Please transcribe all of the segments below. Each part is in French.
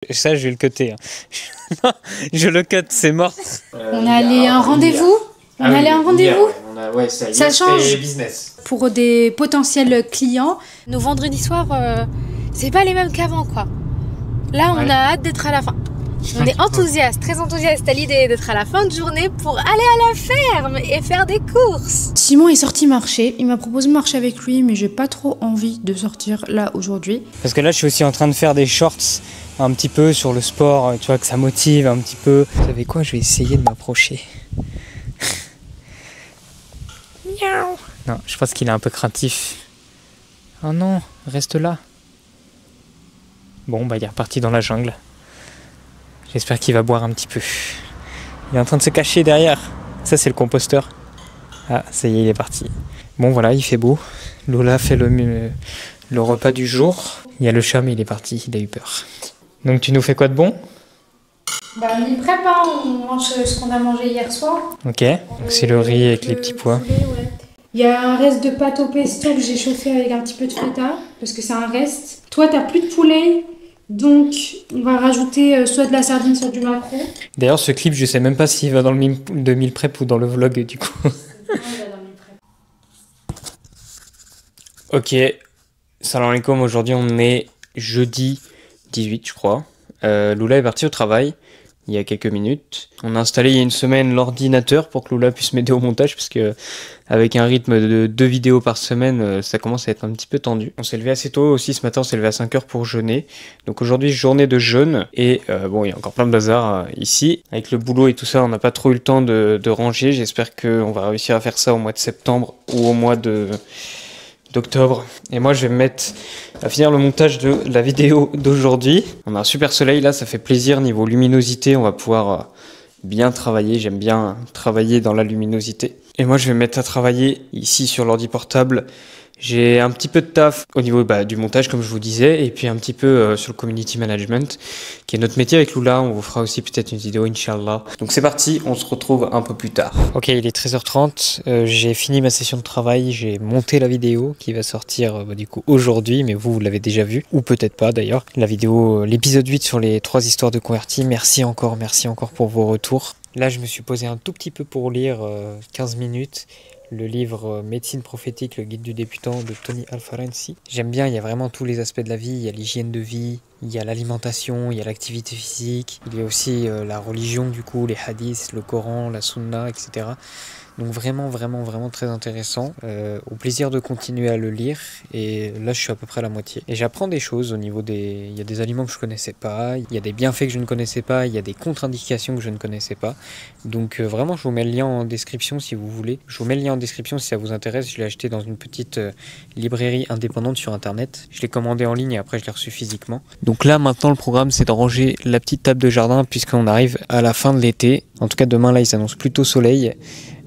Ça, je vais le cutter. Hein. Je le cut, c'est mort. On est allé à un rendez-vous. On est allé à un rendez-vous. Ça change business. pour des potentiels clients. Nos vendredis soirs, c'est pas les mêmes qu'avant, quoi. Là, on a hâte d'être à la fin. On est enthousiaste, très enthousiaste à l'idée d'être à la fin de journée pour aller à la ferme et faire des courses. Simon est sorti marcher. Il m'a proposé de marcher avec lui, mais j'ai pas trop envie de sortir là aujourd'hui. Parce que là, je suis aussi en train de faire des shorts un petit peu sur le sport, tu vois, que ça motive un petit peu. Vous savez quoi, je vais essayer de m'approcher. Miaou. Non, je pense qu'il est un peu craintif. Oh non, reste là. Bon, bah il est reparti dans la jungle. J'espère qu'il va boire un petit peu. Il est en train de se cacher derrière. Ça, c'est le composteur. Ah, ça y est, il est parti. Bon, voilà, il fait beau. Lola fait le repas du jour. Il y a le chat, mais il est parti, il a eu peur. Donc, tu nous fais quoi de bon? Bah, on y prépare, on mange ce qu'on a mangé hier soir. Ok, donc c'est le riz avec les petits pois. Poulet, ouais. Il y a un reste de pâte au pesto que j'ai chauffé avec un petit peu de feta, parce que c'est un reste. Toi, t'as plus de poulet, donc on va rajouter soit de la sardine, soit du maquereau. D'ailleurs, ce clip, je sais même pas s'il va dans le meal prep ou dans le vlog, du coup. Ok, salam alaikum, aujourd'hui on est jeudi 18, je crois. Loula est partie au travail il y a quelques minutes. On a installé il y a une semaine l'ordinateur pour que Loula puisse m'aider au montage, parce que avec un rythme de 2 vidéos par semaine, ça commence à être un petit peu tendu. On s'est levé assez tôt aussi ce matin, on s'est levé à 5 h pour jeûner. Donc aujourd'hui, journée de jeûne. Et bon, il y a encore plein de bazar ici. Avec le boulot et tout ça, on n'a pas trop eu le temps de ranger. J'espère qu'on va réussir à faire ça au mois de septembre ou au mois d'octobre. Et moi je vais me mettre à finir le montage de la vidéo d'aujourd'hui. On a un super soleil là, ça fait plaisir niveau luminosité, on va pouvoir bien travailler. J'aime bien travailler dans la luminosité. Et moi je vais me mettre à travailler ici sur l'ordi portable. J'ai un petit peu de taf au niveau du montage comme je vous disais, et puis un petit peu sur le community management qui est notre métier avec Loula. On vous fera aussi peut-être une vidéo Inch'Allah. Donc c'est parti, on se retrouve un peu plus tard. Ok, il est 13h30, j'ai fini ma session de travail, j'ai monté la vidéo qui va sortir du coup aujourd'hui, mais vous l'avez déjà vu, ou peut-être pas d'ailleurs. La vidéo, l'épisode 8 sur les 3 histoires de convertis. Merci encore pour vos retours. Là je me suis posé un tout petit peu pour lire 15 minutes. Le livre Médecine prophétique, le guide du débutant de Tony Alfarensi. J'aime bien, il y a vraiment tous les aspects de la vie. Il y a l'hygiène de vie, il y a l'alimentation, il y a l'activité physique. Il y a aussi la religion du coup, les hadiths, le Coran, la sunna, etc. Donc vraiment très intéressant. Au plaisir de continuer à le lire. Et là je suis à peu près à la moitié. Et j'apprends des choses au niveau des... Il y a des aliments que je connaissais pas, il y a des bienfaits que je ne connaissais pas, il y a des contre-indications que je ne connaissais pas. Donc vraiment je vous mets le lien en description si vous voulez. Je vous mets le lien en description si ça vous intéresse. Je l'ai acheté dans une petite librairie indépendante sur internet. Je l'ai commandé en ligne et après je l'ai reçu physiquement. Donc là maintenant le programme c'est de ranger la petite table de jardin puisqu'on arrive à la fin de l'été. En tout cas demain là il s'annonce plutôt soleil.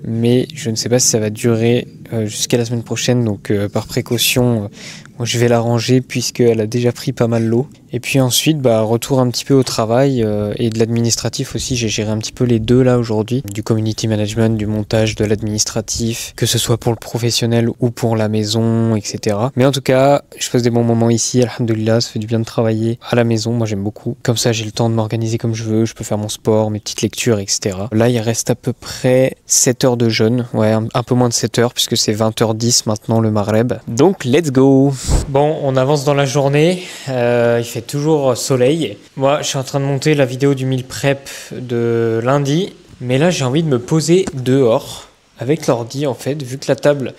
Mais je ne sais pas si ça va durer jusqu'à la semaine prochaine, donc par précaution, moi je vais la ranger puisqu'elle a déjà pris pas mal l'eau. Et puis ensuite, retour un petit peu au travail et de l'administratif aussi. J'ai géré un petit peu les deux là aujourd'hui, du community management, du montage, de l'administratif, que ce soit pour le professionnel ou pour la maison, etc. Mais en tout cas, je passe des bons moments ici, alhamdoulilah, ça fait du bien de travailler à la maison, moi j'aime beaucoup. Comme ça j'ai le temps de m'organiser comme je veux, je peux faire mon sport, mes petites lectures, etc. Là il reste à peu près 7 heures de jeûne, ouais un peu moins de 7 heures puisque c'est 20h10 maintenant le Maghreb. Donc let's go. Bon, on avance dans la journée, il fait toujours soleil. Moi je suis en train de monter la vidéo du meal prep de lundi, mais là j'ai envie de me poser dehors avec l'ordi en fait, vu que la table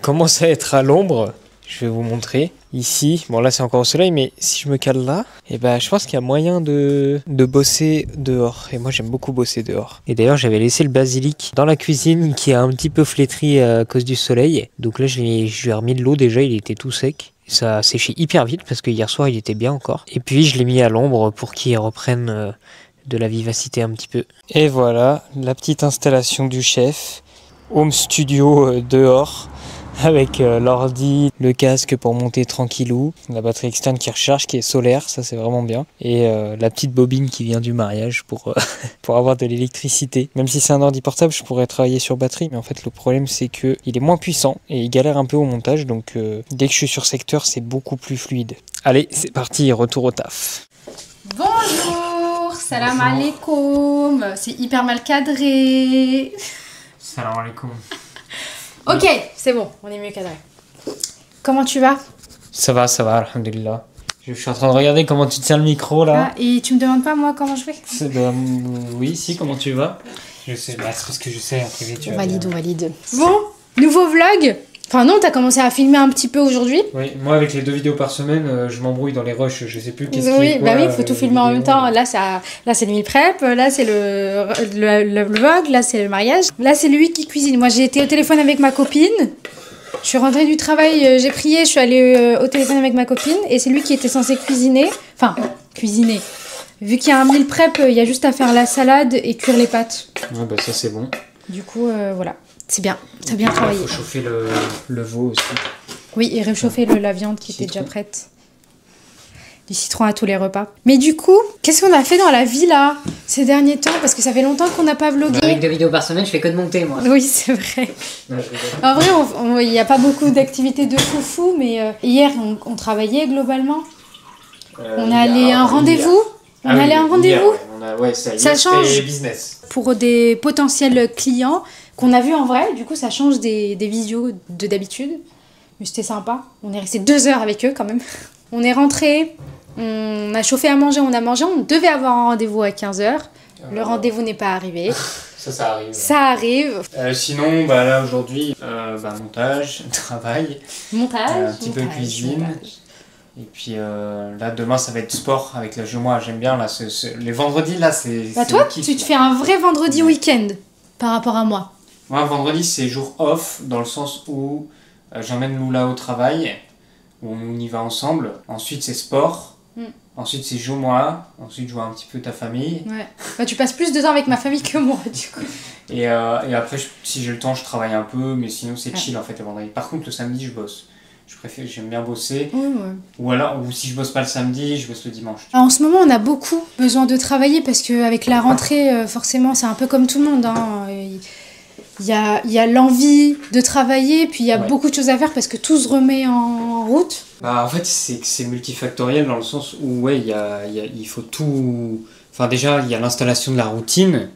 commence à être à l'ombre. Je vais vous montrer ici. Bon là c'est encore au soleil, mais si je me cale là, je pense qu'il y a moyen de bosser dehors. Et moi j'aime beaucoup bosser dehors. Et d'ailleurs j'avais laissé le basilic dans la cuisine qui a un petit peu flétri à cause du soleil. Donc là je lui ai remis de l'eau déjà, il était tout sec. Ça a séché hyper vite parce que hier soir il était bien encore. Et puis je l'ai mis à l'ombre pour qu'il reprenne de la vivacité un petit peu. Et voilà la petite installation du chef. Home studio dehors. Avec l'ordi, le casque pour monter tranquillou, la batterie externe qui recharge, qui est solaire, ça c'est vraiment bien. Et la petite bobine qui vient du mariage pour avoir de l'électricité. Même si c'est un ordi portable, je pourrais travailler sur batterie, mais en fait le problème c'est que il est moins puissant et il galère un peu au montage, donc dès que je suis sur secteur, c'est beaucoup plus fluide. Allez, c'est parti, retour au taf. Bonjour, salam alaikum. C'est hyper mal cadré. Salam alaikum. Ok, c'est bon, on est mieux cadré. Comment tu vas? Ça va, alhamdulillah. Je suis en train de regarder comment tu tiens le micro là. Ah, et tu me demandes pas moi comment je vais? Oui, si, comment tu vas? Je sais, c'est parce que je sais, en privé tu vas bien. On valide. Bon, nouveau vlog. Enfin non, t'as commencé à filmer un petit peu aujourd'hui. Oui, moi avec les 2 vidéos par semaine, je m'embrouille dans les rushs, je sais plus qu'est-ce qui est Oui, quoi. bah oui, il faut tout filmer en même temps. Là c'est le meal prep, là c'est le vlog, là c'est le mariage. Là c'est lui qui cuisine. Moi j'ai été au téléphone avec ma copine. Je suis rentrée du travail, j'ai prié, je suis allée au téléphone avec ma copine. Et c'est lui qui était censé cuisiner. Enfin, cuisiner. Vu qu'il y a un meal prep, il y a juste à faire la salade et cuire les pâtes. Ouais, bah ça c'est bon. Du coup, voilà. C'est bien, t'as bien travaillé. Il faut chauffer le veau aussi. Oui, et réchauffer la viande qui était déjà prête. Du citron à tous les repas. Mais du coup, qu'est-ce qu'on a fait dans la vie là, ces derniers temps? Parce que ça fait longtemps qu'on n'a pas vlogué. Avec 2 vidéos par semaine, je fais que de monter moi. Oui, c'est vrai. Non, je rigole. En vrai, il n'y a pas beaucoup d'activités de foufou, mais hier, on travaillait globalement. On est allé à un rendez-vous. On est allé à un rendez-vous. Ça change. Business. Pour des potentiels clients qu'on a vus en vrai. Du coup, ça change des visios de d'habitude. Mais c'était sympa. On est resté 2 heures avec eux quand même. On est rentré, on a chauffé à manger, on a mangé. On devait avoir un rendez-vous à 15h. Le rendez-vous n'est pas arrivé. Ça arrive. Ça arrive. Sinon, bah là aujourd'hui, montage, travail, Montage. un petit peu cuisine. Montage. Et puis là, demain, ça va être sport avec la jeu. Moi, j'aime bien. Là, les vendredis, là, c'est. Bah c'est toi, le kiff, tu te là. fais un vrai vendredi week-end par rapport à moi. Moi, vendredi, c'est jour off, dans le sens où j'emmène Lula au travail, où on y va ensemble. Ensuite, c'est sport. Ensuite, c'est joue-moi. Ensuite, je vois un petit peu ta famille. Ouais. Bah tu passes plus de temps avec ma famille que moi, du coup. Et après, si j'ai le temps, je travaille un peu, mais sinon, c'est chill en fait le vendredi. Par contre, le samedi, je bosse. J'aime bien bosser. Ouais. Ou si je bosse pas le samedi, je bosse le dimanche. En ce moment, on a beaucoup besoin de travailler parce qu'avec la rentrée, forcément, c'est un peu comme tout le monde. Hein. Il y a l'envie de travailler, puis il y a beaucoup de choses à faire parce que tout se remet en route. Bah, en fait, c'est multifactoriel dans le sens où, il faut tout. Enfin, déjà, il y a l'installation de la routine.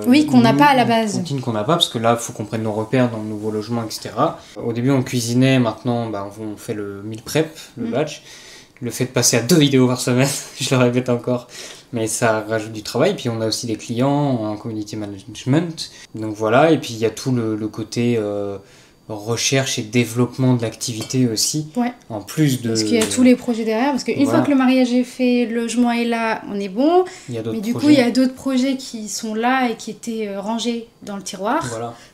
Oui, qu'on n'a pas à la base. Routine qu'on n'a pas, parce que là, il faut qu'on prenne nos repères dans le nouveau logement, etc. Au début, on cuisinait, maintenant, on fait le meal prep, le batch. Le fait de passer à 2 vidéos par semaine, je le répète encore, mais ça rajoute du travail. Puis on a aussi des clients en community management. Donc voilà, et puis il y a tout le côté recherche et développement de l'activité aussi. Ouais. En plus de... Parce qu'il y a tous les projets derrière, parce qu'une fois que le mariage est fait, le logement est là, on est bon. Mais du coup, il y a d'autres projets qui sont là et qui étaient rangés dans le tiroir,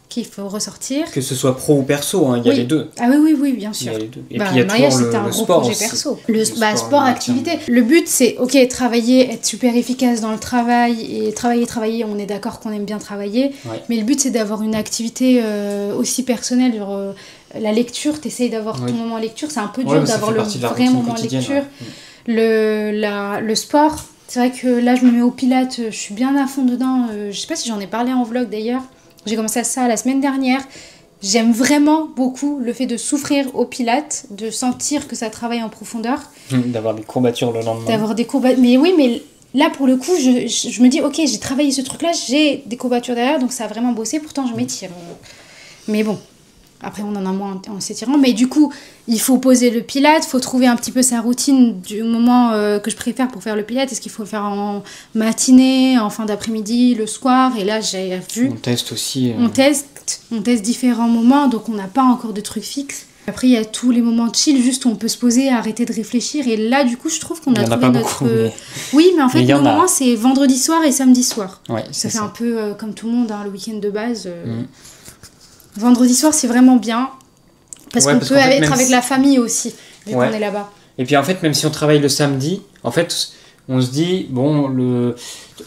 qu'il faut ressortir. Que ce soit pro ou perso, hein, il y a les deux. Ah oui, bien sûr. Il y a les deux. Et puis il y a le mariage, toujours c'était un le gros sport projet aussi. perso. Le sport, activité. Le but, c'est, travailler, être super efficace dans le travail, et travailler, on est d'accord qu'on aime bien travailler, mais le but, c'est d'avoir une activité aussi personnelle, genre la lecture, t'essayes d'avoir ton moment lecture, c'est un peu dur d'avoir le vrai moment lecture. Le sport, c'est vrai que là, je me mets au pilates, je suis bien à fond dedans, je sais pas si j'en ai parlé en vlog d'ailleurs, j'ai commencé à ça la semaine dernière. J'aime vraiment beaucoup le fait de souffrir au pilates, de sentir que ça travaille en profondeur. D'avoir des courbatures le lendemain. Mais oui, mais là, pour le coup, je me dis, ok, j'ai travaillé ce truc-là, j'ai des courbatures derrière, donc ça a vraiment bossé, pourtant je m'étire. Mais bon, après on en a moins en s'étirant. Mais du coup, il faut poser le pilate, il faut trouver un petit peu sa routine du moment que je préfère pour faire le pilate. Est-ce qu'il faut le faire en matinée, en fin d'après-midi, le soir? Et là, j'ai vu... On teste aussi. On teste différents moments, donc on n'a pas encore de trucs fixes. Après, il y a tous les moments de chill, juste où on peut se poser, arrêter de réfléchir. Et là, du coup, je trouve qu'on a trouvé notre... Oui, mais en fait, le moment, c'est vendredi soir et samedi soir. Ouais, ça fait un peu comme tout le monde, hein, le week-end de base. Vendredi soir, c'est vraiment bien. Parce qu'on peut être avec la famille aussi, vu qu'on est là-bas. Et puis, en fait, même si on travaille le samedi, en fait... On se dit,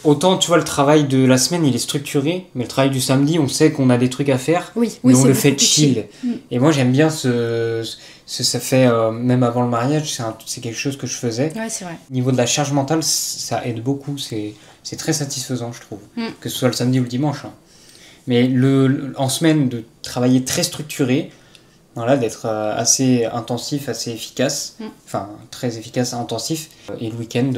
autant tu vois, le travail de la semaine il est structuré, mais le travail du samedi, on sait qu'on a des trucs à faire, mais on le fait chill. Et moi j'aime bien ça fait, même avant le mariage, c'est quelque chose que je faisais. Ouais, c'est vrai. Au niveau de la charge mentale, ça aide beaucoup, c'est très satisfaisant, je trouve. Que ce soit le samedi ou le dimanche. Hein. Mais en semaine, de travailler très structuré, Voilà, d'être assez intensif, assez efficace. Enfin, très efficace, intensif. Et le week-end,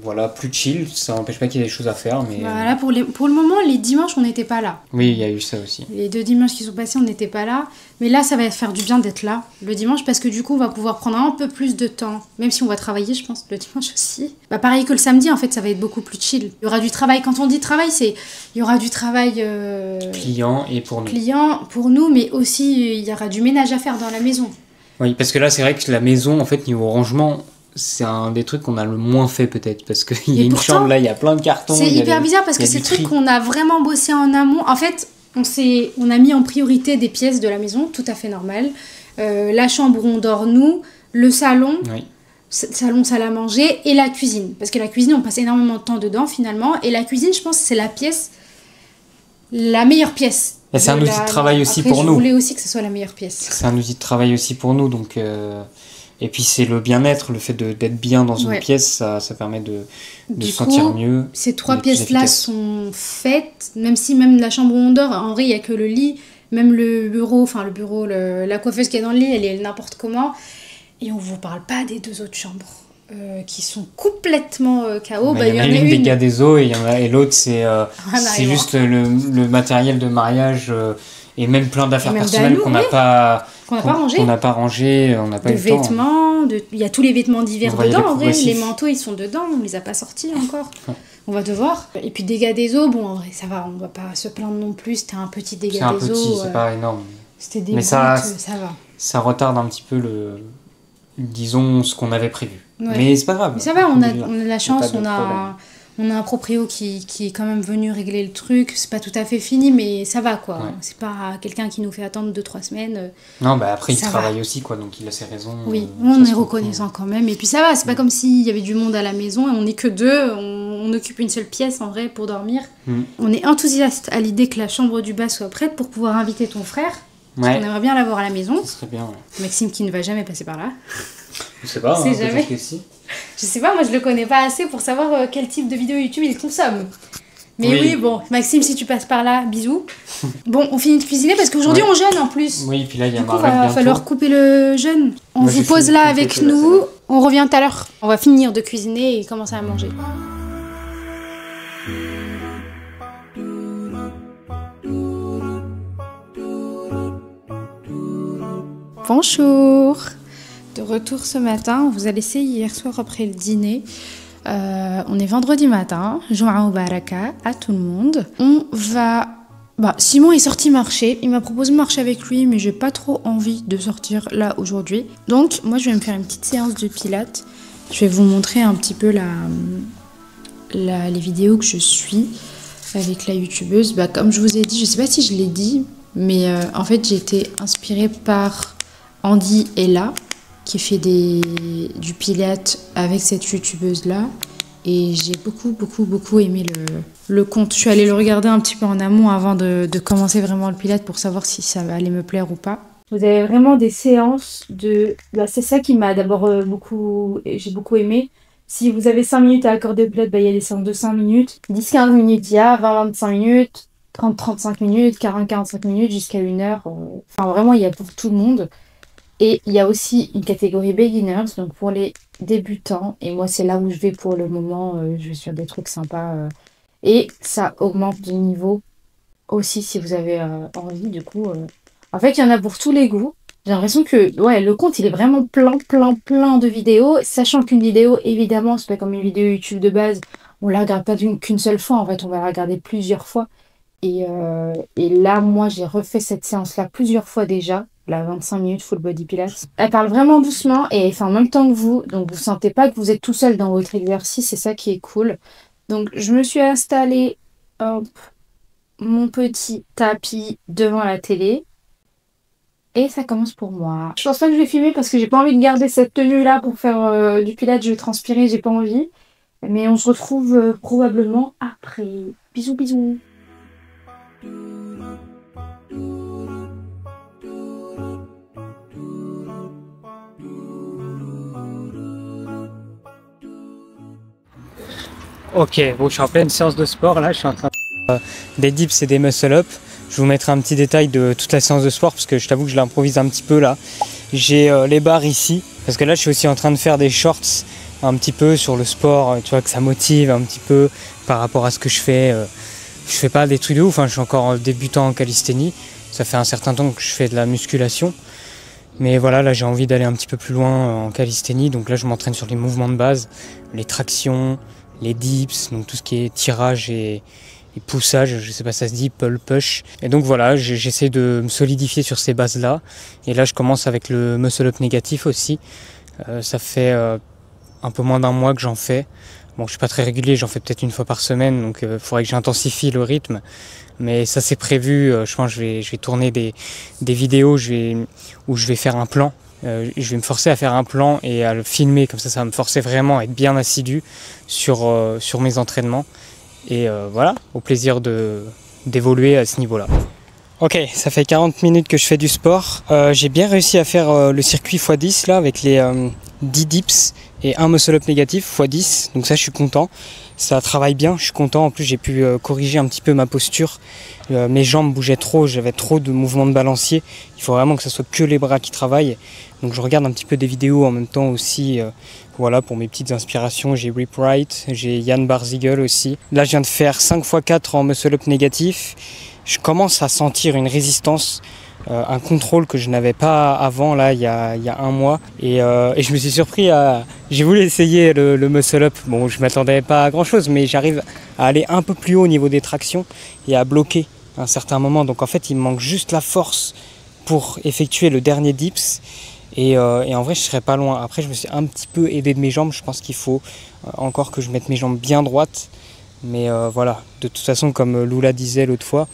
voilà, plus chill. Ça n'empêche pas qu'il y ait des choses à faire, mais... Voilà, pour le moment, les dimanches, on n'était pas là. Oui, il y a eu ça aussi. Les 2 dimanches qui sont passés, on n'était pas là. Mais là, ça va faire du bien d'être là le dimanche parce que du coup, on va pouvoir prendre un peu plus de temps. Même si on va travailler, je pense, le dimanche aussi. Bah, pareil que le samedi, en fait, ça va être beaucoup plus chill. Il y aura du travail. Quand on dit travail, il y aura du travail... Client et pour nous. Client pour nous, mais aussi, il y aura du ménage à faire dans la maison. Oui, parce que là, c'est vrai que la maison, en fait, niveau rangement... C'est un des trucs qu'on a le moins fait peut-être parce qu'il y a une chambre là, il y a plein de cartons. C'est hyper bizarre parce que c'est le truc qu'on a vraiment bossé en amont. En fait, on a mis en priorité des pièces de la maison, tout à fait normal. La chambre où on dort nous, le salon, salon, salle à manger et la cuisine. Parce que la cuisine, on passe énormément de temps dedans finalement. Et la cuisine, je pense, c'est la meilleure pièce. Et c'est un outil de travail aussi Après, pour nous. Je voulais aussi que ce soit la meilleure pièce. C'est un outil de travail aussi pour nous, donc... Et puis c'est le bien-être, le fait d'être bien dans une pièce, ça permet de se sentir mieux. Ces 3 pièces-là sont faites, même la chambre où on dort, en vrai il n'y a que le lit, même le bureau, la coiffeuse qui est dans le lit, elle est n'importe comment. Et on ne vous parle pas des 2 autres chambres qui sont complètement KO. Il y en a une des gars des eaux et l'autre c'est juste le matériel de mariage et même plein d'affaires personnelles qu'on n'a pas... Qu'on n'a pas rangé, on n'a pas eu le temps. Vêtements, il y a tous les vêtements d'hiver dedans, en vrai, les manteaux ils sont dedans, on les a pas sortis encore. On va devoir. Et puis dégâts des eaux, bon en vrai ça va, on va pas se plaindre non plus, c'était un petit dégât des eaux. C'est pas énorme. C'était des mais gouttes, ça va. Ça retarde un petit peu disons ce qu'on avait prévu. Mais c'est pas grave. Mais ça va, on a de la chance, on a un proprio qui est quand même venu régler le truc. C'est pas tout à fait fini, mais ça va, quoi. Ouais. C'est pas quelqu'un qui nous fait attendre 2-3 semaines. Non, bah après, il travaille aussi, quoi, donc il a ses raisons. Oui, on est reconnaissant quand même. Et puis ça va, c'est pas comme s'il y avait du monde à la maison et on n'est que 2. On occupe une seule pièce, en vrai, pour dormir. On est enthousiaste à l'idée que la chambre du bas soit prête pour pouvoir inviter ton frère. Parce qu'on aimerait bien l'avoir à la maison. Ça serait bien, ouais. Maxime qui ne va jamais passer par là. Je sais pas, jamais. Que si. Je sais pas, moi je le connais pas assez pour savoir quel type de vidéo YouTube il consomme. Mais oui, bon, Maxime, si tu passes par là, bisous. Bon, on finit de cuisiner parce qu'aujourd'hui on jeûne en plus. Oui, puis là il y a Marvel bientôt. Il va falloir couper le jeûne. On vous pose là avec nous, on revient tout à l'heure. On va finir de cuisiner et commencer à manger. Bonjour. De retour ce matin, on vous a laissé hier soir après le dîner. On est vendredi matin, Jum'a Mubaraka à tout le monde. On va... Simon est sorti marcher, il m'a proposé de marcher avec lui, mais j'ai pas trop envie de sortir là aujourd'hui. Donc moi je vais me faire une petite séance de pilates. Je vais vous montrer un petit peu les vidéos que je suis avec la youtubeuse. Comme je vous ai dit, je sais pas si je l'ai dit, mais en fait j'ai été inspirée par Andy Ella, qui fait du pilate avec cette youtubeuse là, et j'ai beaucoup aimé le compte. Je suis allée le regarder un petit peu en amont avant de commencer vraiment le pilate pour savoir si ça allait me plaire ou pas. Vous avez vraiment des séances c'est ça qui m'a d'abord j'ai beaucoup aimé. Si vous avez 5 minutes à accorder au pilate, il y a des séances de 5 minutes, 10-15 minutes il y a, 20-25 minutes, 30-35 minutes, 40-45 minutes jusqu'à 1 heure. Enfin vraiment il y a pour tout le monde. Et il y a aussi une catégorie beginners, donc pour les débutants. Et moi, c'est là où je vais pour le moment. Je vais sur des trucs sympas. Et ça augmente de niveau aussi si vous avez envie. Du coup, en fait, il y en a pour tous les goûts. J'ai l'impression que le compte, il est vraiment plein de vidéos. Sachant qu'une vidéo, évidemment, c'est pas comme une vidéo YouTube de base. On la regarde pas qu'une seule fois. En fait, on va la regarder plusieurs fois. Et là, moi, j'ai refait cette séance-là plusieurs fois déjà. La 25 minutes full body pilates. Elle parle vraiment doucement et elle fait en même temps que vous. Donc vous sentez pas que vous êtes tout seul dans votre exercice. C'est ça qui est cool. Donc je me suis installée mon petit tapis devant la télé. Et ça commence pour moi. Je pense pas que je vais filmer parce que j'ai pas envie de garder cette tenue là pour faire du pilates. Je vais transpirer, j'ai pas envie. Mais on se retrouve probablement après. Bisous. Ok, bon, je suis en pleine séance de sport là, je suis en train de faire des dips et des muscle-up. Je vous mettrai un petit détail de toute la séance de sport parce que je t'avoue que je l'improvise un petit peu là. J'ai les barres ici parce que là je suis aussi en train de faire des shorts un petit peu sur le sport, tu vois, que ça motive un petit peu par rapport à ce que je fais. Je fais pas des trucs de ouf, hein, je suis encore débutant en calisthénie. Ça fait un certain temps que je fais de la musculation. Mais voilà, là j'ai envie d'aller un petit peu plus loin en calisthénie. Donc là je m'entraîne sur les mouvements de base, les tractions, les dips, donc tout ce qui est tirage et poussage, je sais pas si ça se dit, pull, push. Et donc voilà, j'essaie de me solidifier sur ces bases-là. Et là je commence avec le muscle-up négatif aussi. Ça fait un peu moins d'un mois que j'en fais. Bon, je suis pas très régulier, j'en fais peut-être une fois par semaine, donc il faudrait que j'intensifie le rythme. Mais ça c'est prévu, je pense que je vais tourner des vidéos où je vais faire un plan. Je vais me forcer à faire un plan et à le filmer, comme ça va me forcer vraiment à être bien assidu sur mes entraînements. Et voilà, au plaisir d'évoluer à ce niveau-là. Ok, ça fait 40 minutes que je fais du sport. J'ai bien réussi à faire le circuit x10 là, avec les 10 dips et un muscle-up négatif x10. Donc ça, je suis content. Ça travaille bien, je suis content. En plus, j'ai pu corriger un petit peu ma posture. Mes jambes bougeaient trop, j'avais trop de mouvements de balancier. Il faut vraiment que ce soit que les bras qui travaillent. Donc je regarde un petit peu des vidéos en même temps aussi. Voilà, pour mes petites inspirations, j'ai Rip Wright, j'ai Yann Barzigel aussi. Là, je viens de faire 5x4 en muscle-up négatif. Je commence à sentir une résistance, un contrôle que je n'avais pas avant, là, il y a un mois. Et je me suis surpris j'ai voulu essayer le muscle-up. Bon, je ne m'attendais pas à grand-chose, mais j'arrive à aller un peu plus haut au niveau des tractions et à bloquer à un certain moment. Donc en fait, il me manque juste la force pour effectuer le dernier dips. Et en vrai, je serais pas loin. Après, je me suis un petit peu aidé de mes jambes. Je pense qu'il faut encore que je mette mes jambes bien droites. Mais voilà, de toute façon, comme Lula disait l'autre fois,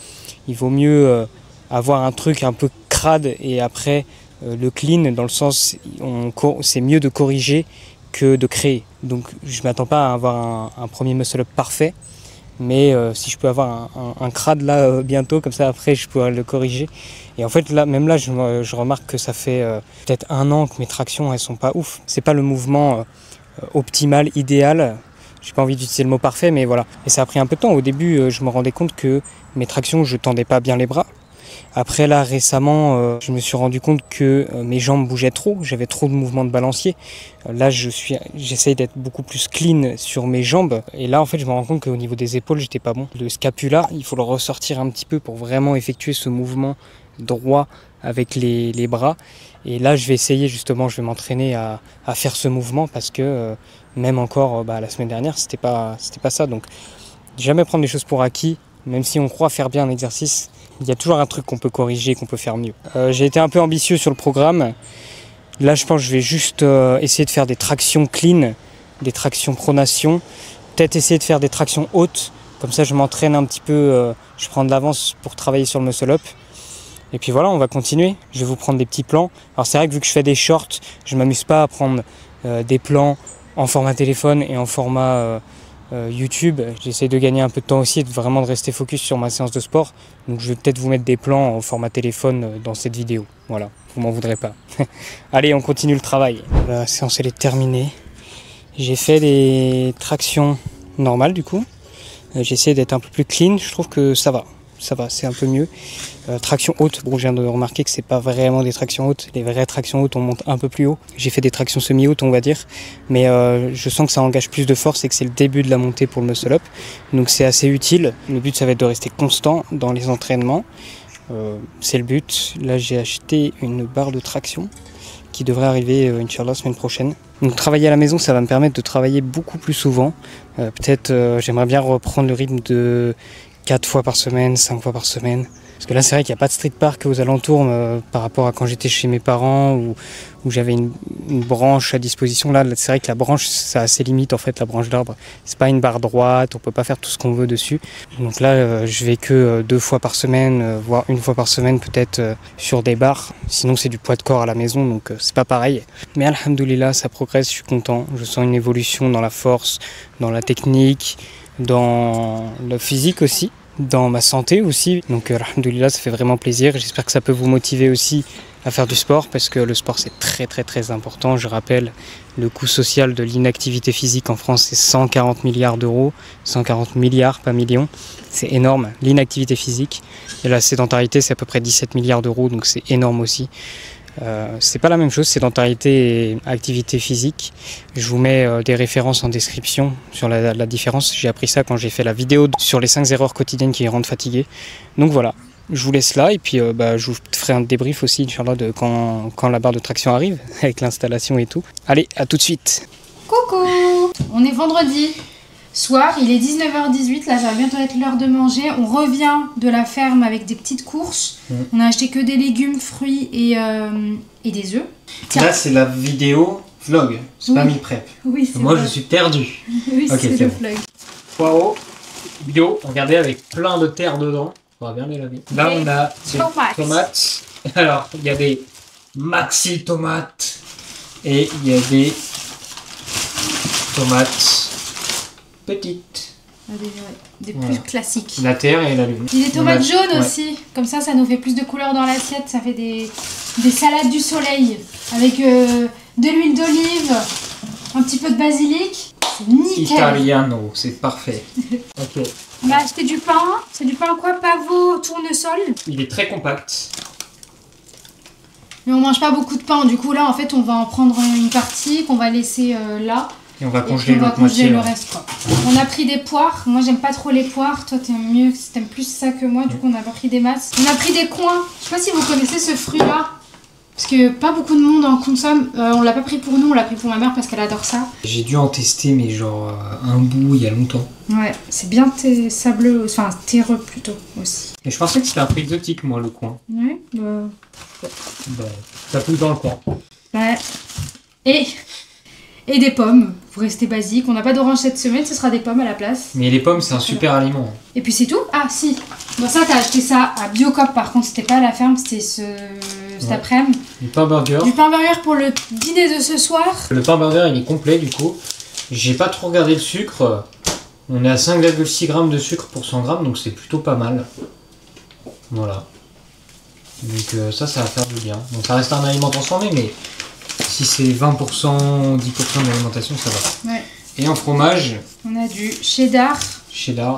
il vaut mieux avoir un truc un peu crade et après le clean, dans le sens c'est mieux de corriger que de créer. Donc je ne m'attends pas à avoir un premier muscle-up parfait, mais si je peux avoir un crade là bientôt, comme ça après je pourrai le corriger. Et en fait là, même là, je remarque que ça fait peut-être un an que mes tractions elles sont pas ouf. C'est pas le mouvement optimal, idéal. J'ai pas envie d'utiliser le mot parfait, mais voilà. Et ça a pris un peu de temps. Au début, je me rendais compte que mes tractions, je tendais pas bien les bras. Après là, récemment, je me suis rendu compte que mes jambes bougeaient trop. J'avais trop de mouvements de balancier. Là, j'essaye d'être beaucoup plus clean sur mes jambes. Et là, en fait, je me rends compte qu'au niveau des épaules, j'étais pas bon. Le scapula, il faut le ressortir un petit peu pour vraiment effectuer ce mouvement droit avec les bras. Et là, je vais essayer justement, je vais m'entraîner à faire ce mouvement parce que même encore la semaine dernière, c'était pas ça. Donc, jamais prendre les choses pour acquis, même si on croit faire bien un exercice, il y a toujours un truc qu'on peut corriger, qu'on peut faire mieux. J'ai été un peu ambitieux sur le programme. Là, je pense que je vais juste essayer de faire des tractions clean, des tractions pronation, peut-être essayer de faire des tractions hautes. Comme ça, je m'entraîne un petit peu, je prends de l'avance pour travailler sur le muscle-up. Et puis voilà, on va continuer. Je vais vous prendre des petits plans. Alors c'est vrai que vu que je fais des shorts, je ne m'amuse pas à prendre des plans en format téléphone et en format YouTube. J'essaie de gagner un peu de temps aussi et vraiment de rester focus sur ma séance de sport. Donc je vais peut-être vous mettre des plans en format téléphone dans cette vidéo. Voilà, vous m'en voudrez pas. Allez, on continue le travail. La séance elle est terminée. J'ai fait des tractions normales du coup. J'ai essayé d'être un peu plus clean. Je trouve que ça va, c'est un peu mieux. Traction haute, bon, je viens de remarquer que c'est pas vraiment des tractions hautes. Les vraies tractions hautes, on monte un peu plus haut. J'ai fait des tractions semi-hautes, on va dire, mais je sens que ça engage plus de force et que c'est le début de la montée pour le muscle-up. Donc c'est assez utile. Le but, ça va être de rester constant dans les entraînements. C'est le but. Là, j'ai acheté une barre de traction qui devrait arriver, Inch'Allah, semaine prochaine. Donc travailler à la maison, ça va me permettre de travailler beaucoup plus souvent. Peut-être, j'aimerais bien reprendre le rythme de 4 fois par semaine, 5 fois par semaine. Parce que là, c'est vrai qu'il n'y a pas de street park aux alentours par rapport à quand j'étais chez mes parents où j'avais une branche à disposition. Là, c'est vrai que la branche, ça a ses limites en fait, la branche d'arbre. C'est pas une barre droite, on peut pas faire tout ce qu'on veut dessus. Donc là, je vais que 2 fois par semaine, voire 1 fois par semaine peut-être sur des barres. Sinon, c'est du poids de corps à la maison, donc c'est pas pareil. Mais alhamdoulilah, ça progresse, je suis content. Je sens une évolution dans la force, dans la technique, dans le physique aussi, dans ma santé aussi. Donc alhamdoulilah, ça fait vraiment plaisir. J'espère que ça peut vous motiver aussi à faire du sport parce que le sport c'est très important. Je rappelle, le coût social de l'inactivité physique en France c'est 140 milliards d'euros, 140 milliards pas millions, c'est énorme l'inactivité physique. Et la sédentarité c'est à peu près 17 milliards d'euros, donc c'est énorme aussi. C'est pas la même chose, sédentarité et activité physique. Je vous mets des références en description sur la différence. J'ai appris ça quand j'ai fait la vidéo sur les 5 erreurs quotidiennes qui rendent fatigué. Donc voilà, je vous laisse là et puis je vous ferai un débrief aussi Inch'Allah de quand la barre de traction arrive avec l'installation et tout. Allez, à tout de suite. Coucou, on est vendredi soir, il est 19h18, là ça va bientôt être l'heure de manger. On revient de la ferme avec des petites courses. On a acheté que des légumes, fruits et des œufs. Tiens. Là c'est la vidéo vlog, c'est pas meal prep. Oui, c'est moi vrai. je suis perdu. Oui, Ok, c'est c'est le bon. vlog. Poireaux bio, regardez avec plein de terre dedans. On va bien les laver. Là on a des tomates. Alors il y a des maxi tomates et il y a des tomates petites. Des plus classiques. La terre et la lune. Il y a des tomates jaunes aussi, comme ça nous fait plus de couleurs dans l'assiette. Ça fait des salades du soleil avec de l'huile d'olive, un petit peu de basilic. C'est nickel. Italiano, c'est parfait. Ok. On a acheté du pain. C'est du pain quoi? Pavot, tournesol. Il est très compact. Mais on mange pas beaucoup de pain. Du coup là en fait on va en prendre une partie qu'on va laisser là. Et on va Et congeler puis on va l'autre moitié. congeler le reste quoi. On a pris des poires. Moi j'aime pas trop les poires. Toi t'aimes plus ça que moi. Du coup on a pas pris des masses. On a pris des coings. Je sais pas si vous connaissez ce fruit là. Parce que pas beaucoup de monde en consomme. On l'a pas pris pour nous, on l'a pris pour ma mère parce qu'elle adore ça. J'ai dû en tester mais genre un bout il y a longtemps. Ouais, c'est bien sableux, enfin terreux plutôt aussi. Et je pensais que c'était un fruit exotique moi le coin. Ouais, Bah, ça pousse dans le coin. ouais. Et des pommes, pour rester basique. On n'a pas d'orange cette semaine, ce sera des pommes à la place. Mais les pommes c'est un super aliment. Et puis c'est tout. Ah si. Bon ça t'as acheté ça à Biocop par contre, c'était pas à la ferme, c'était cet après-midi. Du pain burger. Du pain burger pour le dîner de ce soir. Le pain burger il est complet du coup. J'ai pas trop regardé le sucre. On est à 5,6 g de sucre pour 100 g donc c'est plutôt pas mal. Voilà. Donc ça va faire du bien. Donc ça reste un aliment transformé mais si c'est 20%, 10% de l'alimentation ça va. Ouais. Et en fromage, On a du cheddar. cheddar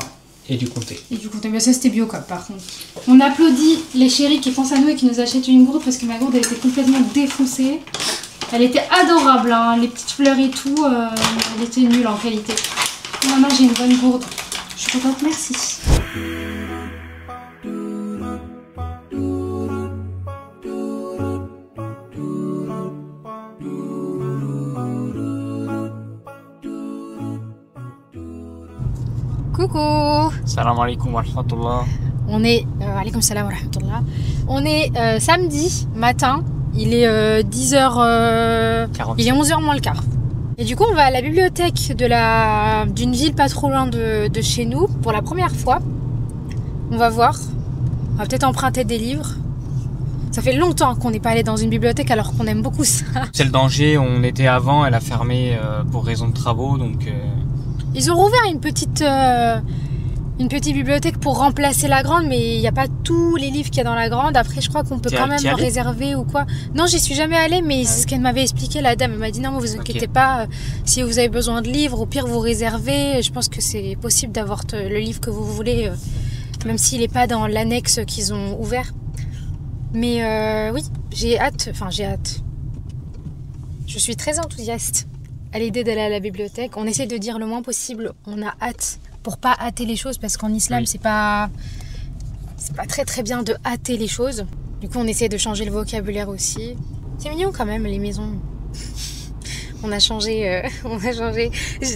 et du comté. Et du coup, mais ça c'était Biocop par contre. On applaudit les chéris qui pensent à nous et qui nous achètent une gourde parce que ma gourde elle était complètement défoncée. Elle était adorable, hein, les petites fleurs et tout, elle était nulle en qualité. Maintenant j'ai une bonne gourde. Je suis contente, merci. Coucou. Salam alaikum wa rahmatullah. On est alaykoum salam wa rahmatullah. On est samedi matin. Il est 10h il est 11h moins le quart. Et du coup, on va à la bibliothèque d'une ville pas trop loin de chez nous pour la première fois. On va voir. On va peut-être emprunter des livres. Ça fait longtemps qu'on n'est pas allé dans une bibliothèque alors qu'on aime beaucoup ça. Celle d'Angers, on était avant, elle a fermé pour raison de travaux donc. Ils ont rouvert une petite bibliothèque pour remplacer la grande, mais il n'y a pas tous les livres qu'il y a dans la grande. Après, je crois qu'on peut quand même réserver ou quoi. Non, j'y suis jamais allée, mais c'est ce qu'elle m'avait expliqué, la dame. Elle m'a dit non, vous inquiétez pas, si vous avez besoin de livres, au pire vous réservez. Je pense que c'est possible d'avoir le livre que vous voulez, même s'il n'est pas dans l'annexe qu'ils ont ouvert. Mais oui, j'ai hâte. Je suis très enthousiaste à l'idée d'aller à la bibliothèque. On essaie de dire le moins possible, on a hâte, pour pas hâter les choses, parce qu'en islam, c'est pas très très bien de hâter les choses. Du coup, on essaie de changer le vocabulaire aussi. C'est mignon quand même, les maisons. On a changé.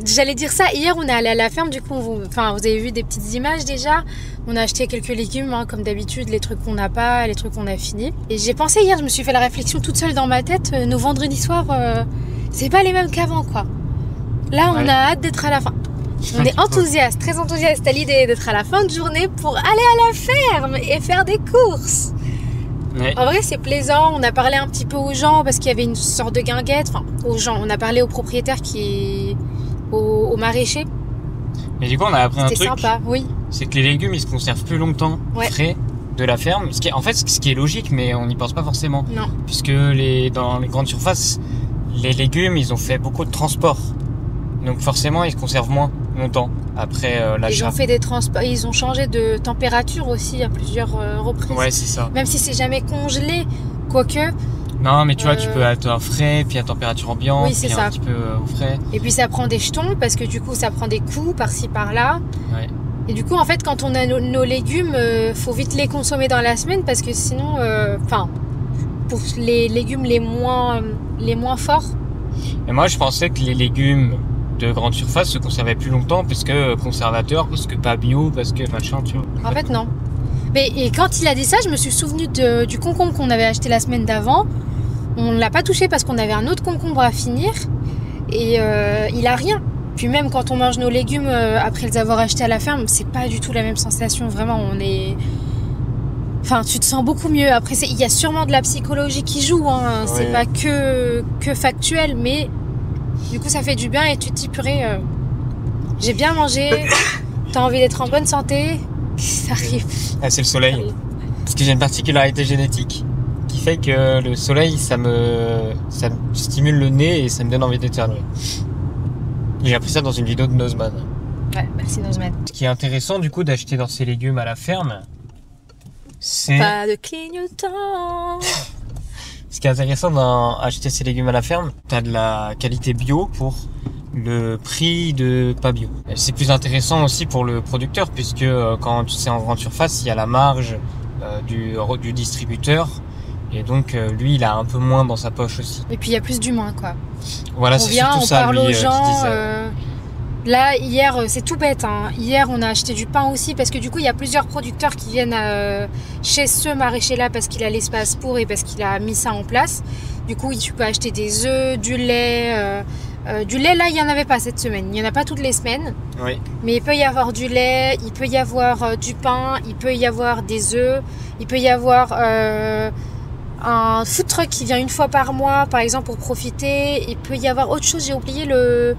J'allais dire ça, hier on est allé à la ferme, du coup, vous avez vu des petites images déjà. On a acheté quelques légumes, hein, comme d'habitude, les trucs qu'on n'a pas, les trucs qu'on a fini. Et j'ai pensé hier, je me suis fait la réflexion toute seule dans ma tête, nos vendredis soirs, c'est pas les mêmes qu'avant, quoi. Là, on a hâte d'être à la fin. On est enthousiaste, très enthousiaste à l'idée d'être à la fin de journée pour aller à la ferme et faire des courses. Ouais. En vrai, c'est plaisant. On a parlé un petit peu aux gens parce qu'il y avait une sorte de guinguette. Enfin, aux gens. On a parlé au propriétaire au maraîcher. Mais du coup, on a appris un truc. C'était sympa, oui. C'est que les légumes, ils se conservent plus longtemps frais de la ferme. Ce qui est logique, mais on n'y pense pas forcément. Non. Puisque dans les grandes surfaces, les légumes, ils ont fait beaucoup de transport. Donc forcément, ils se conservent moins longtemps après l'achat. Ils ont fait des transports, ils ont changé de température aussi à plusieurs reprises. Ouais, c'est ça. Même si c'est jamais congelé, quoique. Non, mais tu vois, tu peux être à frais, puis à température ambiante, Oui, c'est puis ça. un petit peu au frais. Et puis ça prend des jetons parce que du coup ça prend des coups par-ci par-là. Ouais. Et du coup en fait quand on a nos légumes, faut vite les consommer dans la semaine parce que sinon, pour les légumes les moins forts. Et moi, je pensais que les légumes de grande surface se conservaient plus longtemps parce que conservateur, parce que pas bio, parce que machin, tu vois. En fait non. Et quand il a dit ça, je me suis souvenu du concombre qu'on avait acheté la semaine d'avant. On l'a pas touché parce qu'on avait un autre concombre à finir et il a rien. Puis même quand on mange nos légumes après les avoir achetés à la ferme, c'est pas du tout la même sensation. Vraiment, tu te sens beaucoup mieux. Après, il y a sûrement de la psychologie qui joue. Hein. Ouais. C'est pas que factuel, mais du coup, ça fait du bien et tu te dis purée. J'ai bien mangé. T'as envie d'être en bonne santé. Ça arrive. Ah, c'est le soleil. Parce que j'ai une particularité génétique qui fait que le soleil, ça me stimule le nez et ça me donne envie d'éternuer. J'ai appris ça dans une vidéo de Nozman. Ouais, merci Nozman. Ce qui est intéressant du coup d'acheter dans ces légumes à la ferme, c'est... Pas de clignotant. Ce qui est intéressant d'acheter ces légumes à la ferme, t'as de la qualité bio pour le prix de pas bio. Et c'est plus intéressant aussi pour le producteur puisque quand c'est en grande surface, il y a la marge du distributeur. Et donc lui il a un peu moins dans sa poche aussi. Et puis il y a plus d'humains quoi. Voilà, c'est surtout ça parle lui aux qui gens. disait. Là hier c'est tout bête. Hein. Hier on a acheté du pain aussi parce que du coup il y a plusieurs producteurs qui viennent chez ce maraîcher là parce qu'il a l'espace pour et parce qu'il a mis ça en place. Du coup tu peux acheter des œufs, du lait. Du lait là il y en avait pas cette semaine. Il y en a pas toutes les semaines. Oui. Mais il peut y avoir du lait, il peut y avoir du pain, il peut y avoir des œufs, il peut y avoir un food truck qui vient une fois par mois, par exemple, pour profiter. Il peut y avoir autre chose, j'ai oublié le...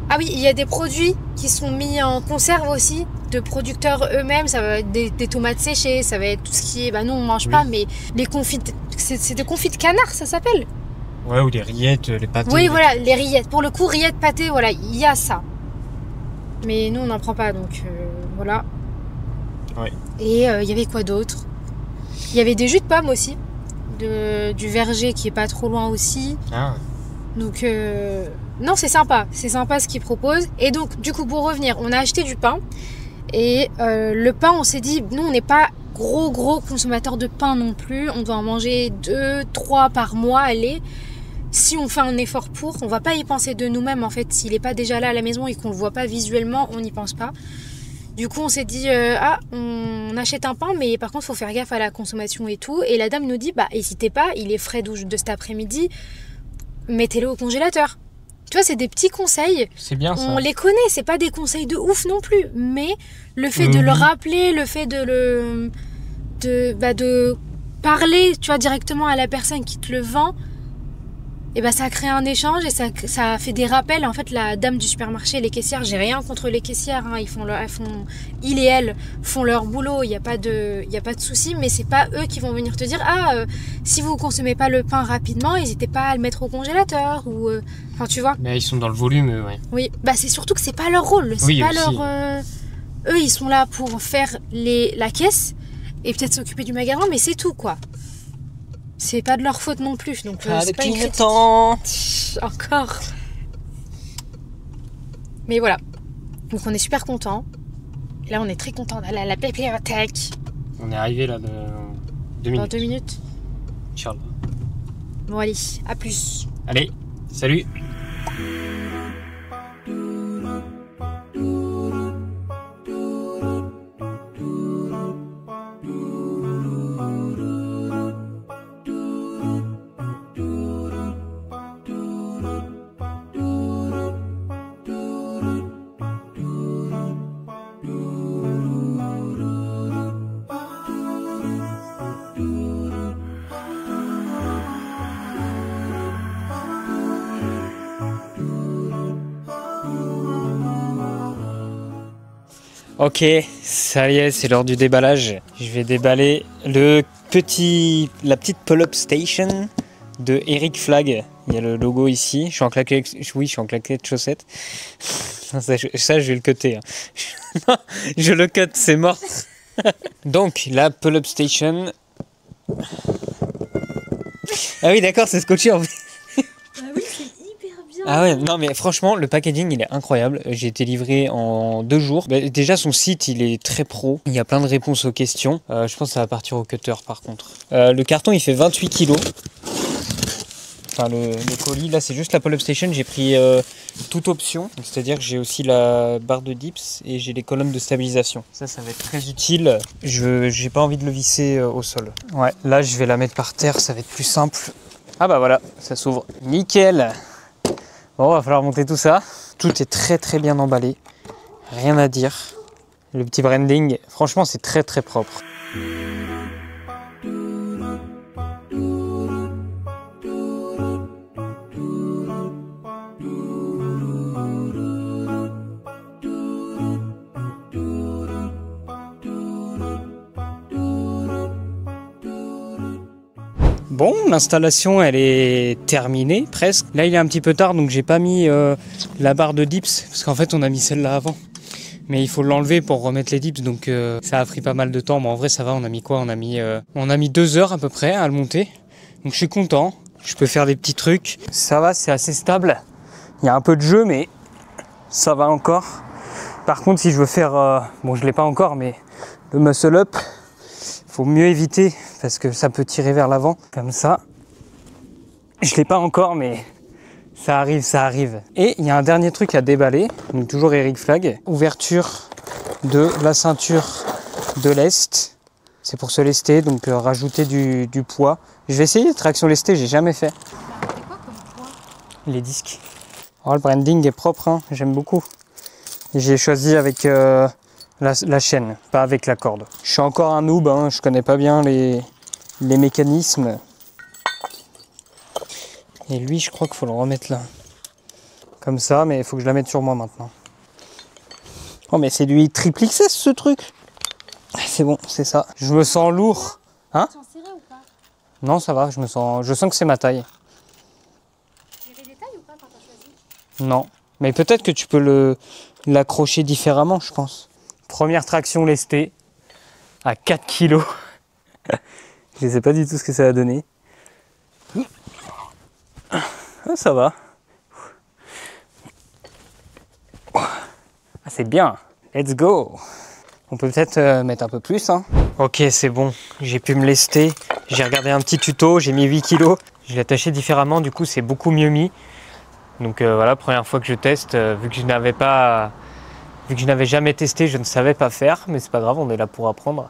Ah oui, il y a des produits qui sont mis en conserve aussi, de producteurs eux-mêmes. Ça va être des tomates séchées, ça va être tout ce qui est... Bah non, on mange pas, mais les confits... C'est des confits de canard, ça s'appelle. Ouais, ou les rillettes, les pâtés. Oui, voilà, les rillettes. Pour le coup, rillettes, pâtés, voilà, il y a ça. Mais nous, on n'en prend pas, donc voilà. Ouais. Et il y avait quoi d'autre? Il y avait des jus de pommes aussi. Du verger qui est pas trop loin aussi. Ah. Donc non, c'est sympa ce qu'ils proposent. Et donc du coup pour revenir, on a acheté du pain et le pain on s'est dit nous on n'est pas gros consommateurs de pain non plus, on doit en manger 2-3 par mois, allez. Si on fait un effort pour, on va pas y penser de nous-mêmes en fait, s'il est pas déjà là à la maison et qu'on le voit pas visuellement, on n'y pense pas. Du coup, on s'est dit, on achète un pain, mais par contre, il faut faire gaffe à la consommation et tout. Et la dame nous dit, n'hésitez pas, il est frais de cet après-midi, mettez-le au congélateur. Tu vois, c'est des petits conseils. C'est bien ça. On les connaît, c'est pas des conseils de ouf non plus. Mais le fait de le rappeler, le fait de parler, tu vois, directement à la personne qui te le vend, et bah ça a créé un échange et ça a fait des rappels. En fait, la dame du supermarché, les caissières, j'ai rien contre les caissières, hein, ils et elles font leur boulot, il y a pas de souci, mais c'est pas eux qui vont venir te dire si vous consommez pas le pain rapidement, n'hésitez pas à le mettre au congélateur ou enfin tu vois. Mais ils sont dans le volume, ouais. Oui, bah c'est surtout que c'est pas leur rôle, c'est oui, pas aussi. leur eux ils sont là pour faire la caisse et peut-être s'occuper du magasin, mais c'est tout quoi. C'est pas de leur faute non plus, donc c'est pas une critique. Encore. Mais voilà. Donc on est super contents. Là on est très contents d'aller à la bibliothèque. On est arrivé là dans 2 minutes. Dans 2 minutes. Inch'Allah. Bon allez, à plus. Allez, salut. Ok, ça y est, c'est l'heure du déballage. Je vais déballer la petite pull-up station de Eric Flag. Il y a le logo ici. Je suis en claquette de chaussettes. Ça, je vais le cutter. Hein. Je le cut, c'est mort. Donc, la pull-up station. Ah oui, d'accord, c'est scotché en fait. Ah oui, c'est hyper bien. Ah ouais, non mais franchement, le packaging il est incroyable. J'ai été livré en 2 jours. Bah, déjà, son site il est très pro. Il y a plein de réponses aux questions. Je pense que ça va partir au cutter par contre. Le carton il fait 28 kg. Enfin, le colis, là c'est juste la pull-up station. J'ai pris toute option. C'est-à-dire que j'ai aussi la barre de dips et j'ai les colonnes de stabilisation. Ça va être très utile. J'ai pas envie de le visser au sol. Ouais, là je vais la mettre par terre, ça va être plus simple. Ah bah voilà, ça s'ouvre. Nickel. Bon, va falloir monter tout ça. Tout est très très bien emballé. Rien à dire. Le petit branding, franchement c'est très très propre. Bon, l'installation elle est terminée presque. Là il est un petit peu tard donc j'ai pas mis la barre de dips parce qu'en fait on a mis celle-là avant. Mais il faut l'enlever pour remettre les dips donc ça a pris pas mal de temps. Mais en vrai ça va, on a mis quoi? On a mis 2 heures à peu près à le monter. Donc je suis content, je peux faire des petits trucs. Ça va, c'est assez stable. Il y a un peu de jeu mais ça va encore. Par contre si je veux faire, bon je l'ai pas encore mais le muscle up, faut mieux éviter parce que ça peut tirer vers l'avant comme ça. Je l'ai pas encore mais ça arrive. Et il y a un dernier truc à déballer, donc toujours Eric Flag. Ouverture de la ceinture de lest. C'est pour se lester, donc rajouter du poids. Je vais essayer traction lestée, j'ai jamais fait. C'est quoi comme poids? Les disques. Oh, le branding est propre, hein, j'aime beaucoup. J'ai choisi avec la chaîne, pas avec la corde. Je suis encore un noob, hein, je connais pas bien les mécanismes. Et lui, je crois qu'il faut le remettre là. Comme ça, mais il faut que je la mette sur moi maintenant. Oh, mais c'est du triple XS ce truc. C'est bon, c'est ça. Je me sens lourd. Hein? Tu en serrais ou pas? Non, ça va, je sens que c'est ma taille. Il y avait des tailles ou pas quand t'as choisi? Non, mais peut-être que tu peux l'accrocher différemment, je pense. Première traction lestée à 4 kg. Je ne sais pas du tout ce que ça va donner. Ah, ça va. Ah, c'est bien. Let's go. On peut peut-être mettre un peu plus. Hein. Ok, c'est bon. J'ai pu me lester. J'ai regardé un petit tuto. J'ai mis 8 kg. Je l'ai attaché différemment. Du coup, c'est beaucoup mieux mis. Donc voilà, première fois que je teste. Vu que je n'avais jamais testé, je ne savais pas faire. Mais c'est pas grave, on est là pour apprendre.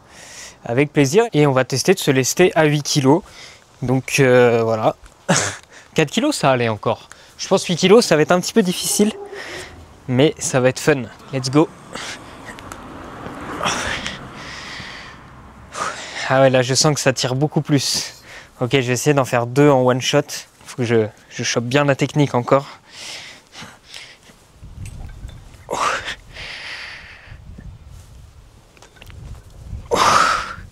Avec plaisir. Et on va tester de se lester à 8 kg. Donc voilà. 4 kg, ça allait encore. Je pense 8 kg, ça va être un petit peu difficile. Mais ça va être fun. Let's go. Ah ouais, là je sens que ça tire beaucoup plus. Ok, je vais essayer d'en faire 2 en one shot. Il faut que je chope bien la technique encore.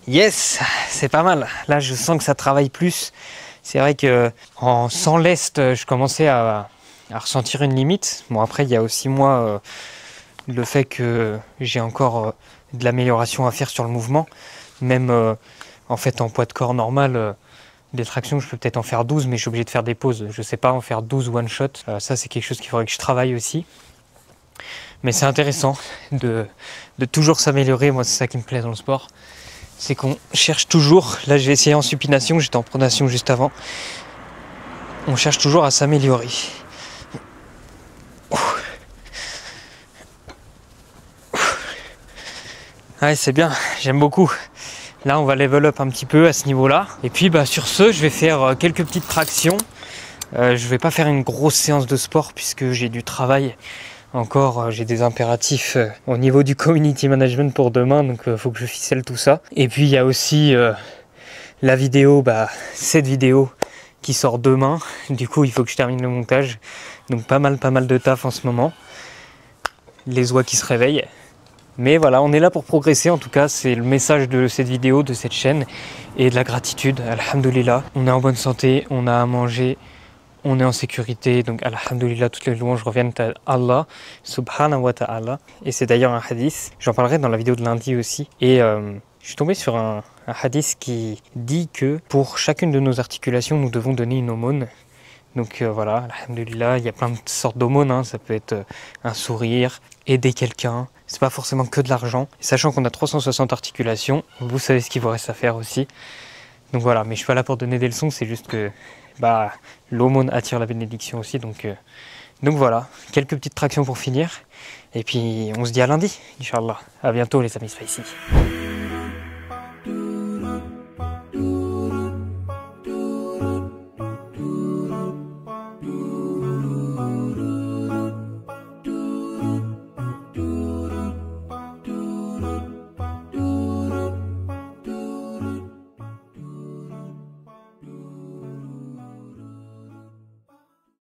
Yes, c'est pas mal. Là je sens que ça travaille plus. C'est vrai que sans lest, je commençais à ressentir une limite. Bon après il y a aussi moi le fait que j'ai encore de l'amélioration à faire sur le mouvement. Même en fait en poids de corps normal, des tractions je peux peut-être en faire 12 mais je suis obligé de faire des pauses. Je sais pas en faire 12 one shot. Ça c'est quelque chose qu'il faudrait que je travaille aussi. Mais c'est intéressant de toujours s'améliorer. Moi c'est ça qui me plaît dans le sport. C'est qu'on cherche toujours, là j'ai essayé en supination, j'étais en pronation juste avant. On cherche toujours à s'améliorer. Ouais, c'est bien, j'aime beaucoup. Là on va level up un petit peu à ce niveau-là. Et puis bah, sur ce, je vais faire quelques petites tractions. Je vais pas faire une grosse séance de sport puisque j'ai du travail. Encore, j'ai des impératifs au niveau du community management pour demain, donc il faut que je ficelle tout ça. Et puis il y a aussi la vidéo, cette vidéo qui sort demain. Du coup, il faut que je termine le montage. Donc pas mal de taf en ce moment. Les oies qui se réveillent. Mais voilà, on est là pour progresser, en tout cas, c'est le message de cette vidéo, de cette chaîne, et de la gratitude, alhamdoulilah. On est en bonne santé, on a à manger, on est en sécurité, donc alhamdoulilah, toutes les louanges reviennent à Allah, subhanahu wa ta'ala. Et c'est d'ailleurs un hadith, j'en parlerai dans la vidéo de lundi aussi, et je suis tombé sur un hadith qui dit que pour chacune de nos articulations, nous devons donner une aumône. Donc voilà, alhamdoulilah, il y a plein de sortes d'aumônes, hein. Ça peut être un sourire, aider quelqu'un, c'est pas forcément que de l'argent. Sachant qu'on a 360 articulations, vous savez ce qu'il vous reste à faire aussi. Donc voilà, mais je suis pas là pour donner des leçons, c'est juste que l'aumône attire la bénédiction aussi. Donc voilà, quelques petites tractions pour finir. Et puis on se dit à lundi, Inch'Allah. À bientôt les amis Spicy.